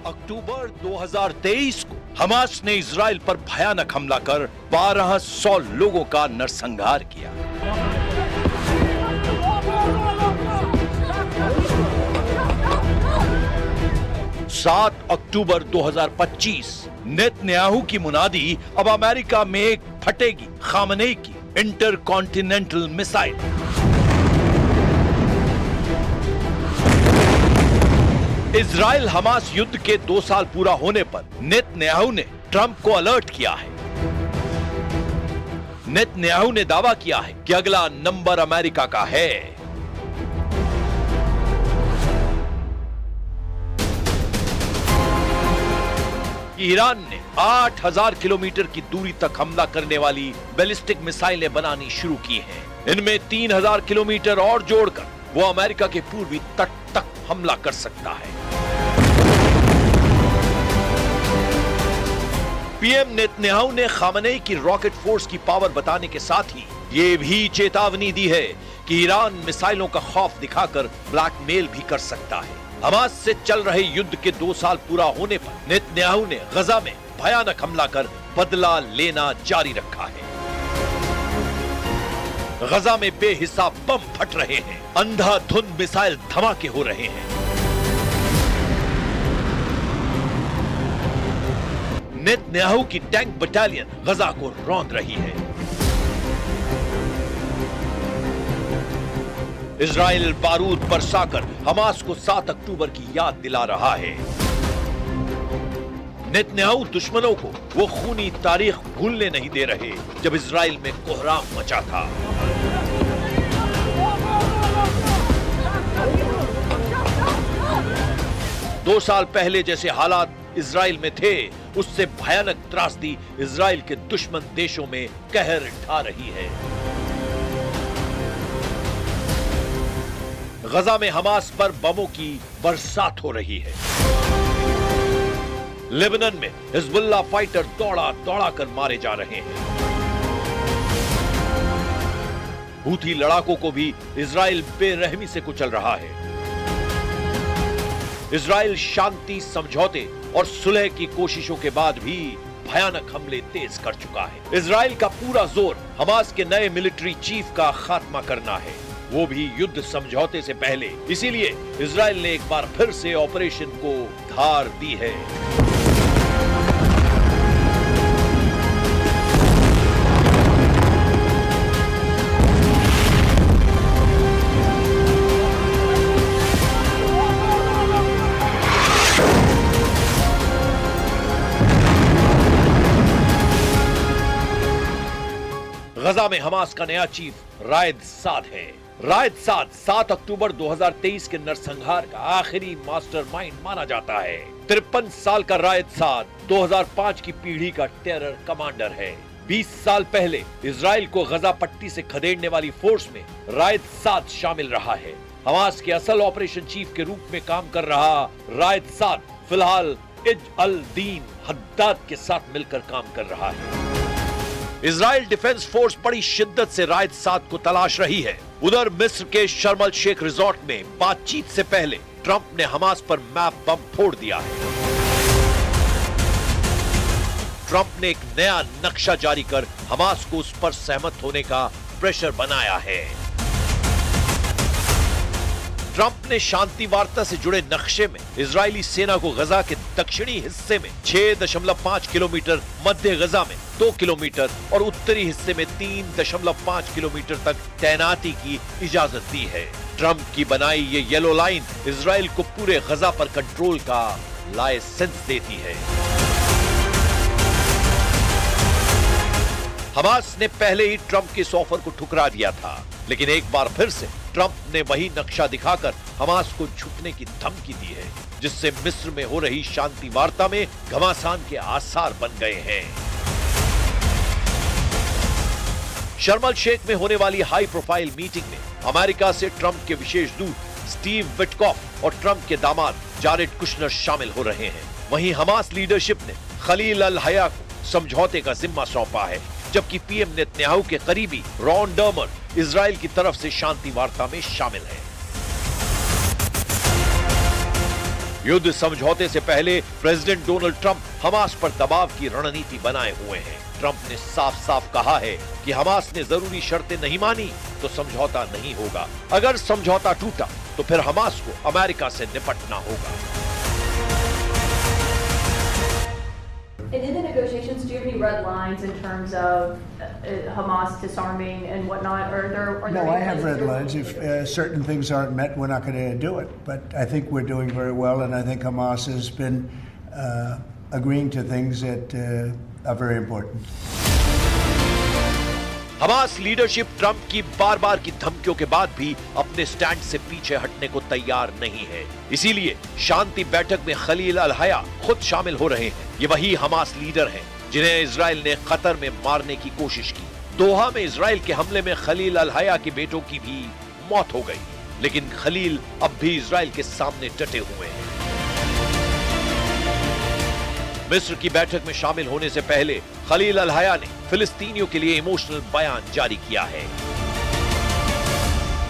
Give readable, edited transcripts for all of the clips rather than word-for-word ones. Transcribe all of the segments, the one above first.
अक्टूबर 2023 को हमास ने इजराइल पर भयानक हमला कर 1200 लोगों का नरसंहार किया। सात अक्टूबर 2025 नेतन्याहू की मुनादी अब अमेरिका में एक फटेगी खामनेई की इंटरकॉन्टिनेंटल मिसाइल। इजराइल हमास युद्ध के 2 साल पूरा होने पर नेतन्याहू ने ट्रंप को अलर्ट किया है। नेतन्याहू ने दावा किया है कि अगला नंबर अमेरिका का है। ईरान ने 8000 किलोमीटर की दूरी तक हमला करने वाली बैलिस्टिक मिसाइलें बनानी शुरू की हैं। इनमें 3000 किलोमीटर और जोड़कर वो अमेरिका के पूर्वी तट तक हमला कर सकता है। पीएम नेतन्याहू ने खामनेई की रॉकेट फोर्स की पावर बताने के साथ ही ये भी चेतावनी दी है कि ईरान मिसाइलों का खौफ दिखाकर ब्लैकमेल भी कर सकता है। हमास से चल रहे युद्ध के 2 साल पूरा होने पर नेतन्याहू ने गजा में भयानक हमला कर बदला लेना जारी रखा है। गजा में बेहिसाब बम फट रहे हैं, अंधाधुंध मिसाइल धमाके हो रहे हैं। नेतन्याहू की टैंक बटालियन गजा को रौंद रही है। इजराइल बारूद बरसाकर हमास को 7 अक्टूबर की याद दिला रहा है। नेतन्याहू दुश्मनों को वो खूनी तारीख भूलने नहीं दे रहे जब इजराइल में कोहराम मचा था। दो साल पहले जैसे हालात इजराइल में थे, उससे भयानक त्रासदी इजराइल के दुश्मन देशों में कहर ढा रही है। गजा में हमास पर बमों की बरसात हो रही है। लेबनान में हिजबुल्लाह फाइटर दौड़ा दौड़ा कर मारे जा रहे हैं। हूथी लड़ाकों को भी इजराइल बेरहमी से कुचल रहा है। इजराइल शांति समझौते और सुलह की कोशिशों के बाद भी भयानक हमले तेज कर चुका है। इजराइल का पूरा जोर हमास के नए मिलिट्री चीफ का खात्मा करना है, वो भी युद्ध समझौते से पहले। इसीलिए इजराइल ने एक बार फिर से ऑपरेशन को धार दी है। गजा में हमास का नया चीफ रायद साद है। रायद साद 7 अक्टूबर 2023 के नरसंहार का आखिरी मास्टरमाइंड माना जाता है। 53 साल का रायद साद 2005 की पीढ़ी का टेरर कमांडर है। 20 साल पहले इजराइल को गजा पट्टी से खदेड़ने वाली फोर्स में रायद साद शामिल रहा है। हमास के असल ऑपरेशन चीफ के रूप में काम कर रहा रायद साद फिलहाल इज अल दीन हद्दाद के साथ मिलकर काम कर रहा है। इजराइल डिफेंस फोर्स बड़ी शिद्दत से रायद साद को तलाश रही है। उधर मिस्र के शर्म अल शेख रिजॉर्ट में बातचीत से पहले ट्रंप ने हमास पर मैप बम फोड़ दिया है। ट्रंप ने एक नया नक्शा जारी कर हमास को उस पर सहमत होने का प्रेशर बनाया है। ट्रंप ने शांति वार्ता से जुड़े नक्शे में इजरायली सेना को गजा के दक्षिणी हिस्से में 6.5 किलोमीटर, मध्य गजा में 2 किलोमीटर और उत्तरी हिस्से में 3.5 किलोमीटर तक तैनाती की इजाजत दी है। ट्रंप की बनाई ये येलो लाइन इजराइल को पूरे गजा पर कंट्रोल का लाइसेंस देती है। हमास ने पहले ही ट्रंप के इस ऑफर को ठुकरा दिया था, लेकिन एक बार फिर से ट्रंप ने वही नक्शा दिखाकर हमास को झुकने की धमकी दी है, जिससे मिस्र में हो रही शांति वार्ता में घमासान के आसार बन गए हैं। शर्म अल शेख में होने वाली हाई प्रोफाइल मीटिंग में अमेरिका से ट्रंप के विशेष दूत स्टीव विटकॉफ और ट्रंप के दामाद जारेड कुशनर शामिल हो रहे हैं। वहीं हमास लीडरशिप ने खलील अल हया को समझौते का जिम्मा सौंपा है, जबकि पीएम नेतन्याहू के करीबी रॉन डर्मर इजराइल की तरफ से शांति वार्ता में शामिल हैं। युद्ध समझौते से पहले प्रेसिडेंट डोनाल्ड ट्रंप हमास पर दबाव की रणनीति बनाए हुए हैं। ट्रंप ने साफ साफ कहा है कि हमास ने जरूरी शर्तें नहीं मानी तो समझौता नहीं होगा। अगर समझौता टूटा तो फिर हमास को अमेरिका से निपटना होगा। And in the negotiations, do you have any red lines in terms of Hamas disarming and whatnot? Are there No, I any have red places- lines. If certain things aren't met, we're not going to do it. But I think we're doing very well, and I think Hamas has been agreeing to things that are very important. Hamas leadership Trump की बार बार की धमकियों के बाद भी अपने stand से पीछे हटने को तैयार नहीं है। इसीलिए शांति बैठक में खलील अल हया खुद शामिल हो रहे हैं। ये वही हमास लीडर हैं जिन्हें इजराइल ने कतर में मारने की कोशिश की। दोहा में इजराइल के हमले में खलील अल हया के बेटों की भी मौत हो गई, लेकिन खलील अब भी इजराइल के सामने डटे हुए हैं। मिस्र की बैठक में शामिल होने से पहले खलील अल हया ने फिलिस्तीनियों के लिए इमोशनल बयान जारी किया है।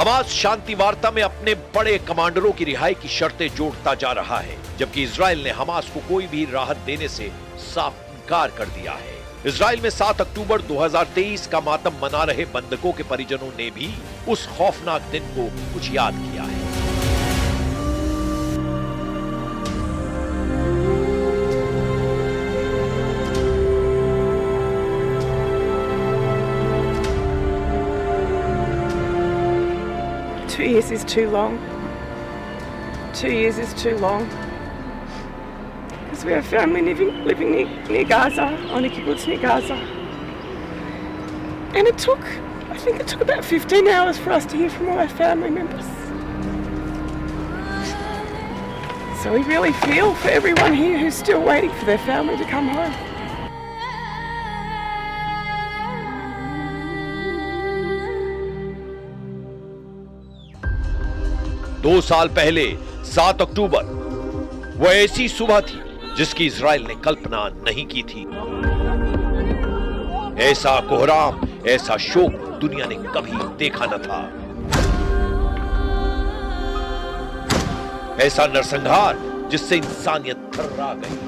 हमास शांति वार्ता में अपने बड़े कमांडरों की रिहाई की शर्तें जोड़ता जा रहा है, जबकि इजराइल ने हमास को कोई भी राहत देने से साफ इनकार कर दिया है। इजराइल में 7 अक्टूबर 2023 का मातम मना रहे बंधकों के परिजनों ने भी उस खौफनाक दिन को कुछ याद किया है। Two years is too long. 2 years is too long. Because we have family living near Gaza, on a kibbutz near Gaza. And I think it took about 15 hours for us to hear from all our family members. So we really feel for everyone here who's still waiting for their family to come home. दो साल पहले 7 अक्टूबर वो ऐसी सुबह थी जिसकी Israel ने कल्पना नहीं की थी। ऐसा कोहराम, ऐसा शोक दुनिया ने कभी देखा न था। ऐसा नरसंहार जिससे इंसानियत थर्रा गई।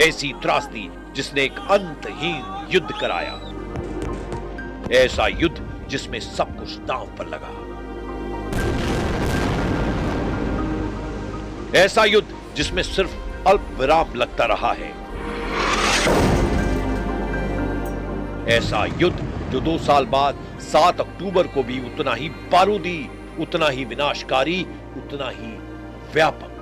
ऐसी त्रासदी जिसने एक अंतहीन युद्ध कराया। ऐसा युद्ध जिसमें सब कुछ दांव पर लगा। ऐसा युद्ध जिसमें सिर्फ अल्प विराम लगता रहा है। ऐसा युद्ध जो 2 साल बाद 7 अक्टूबर को भी उतना ही बारूदी, उतना ही विनाशकारी, उतना ही व्यापक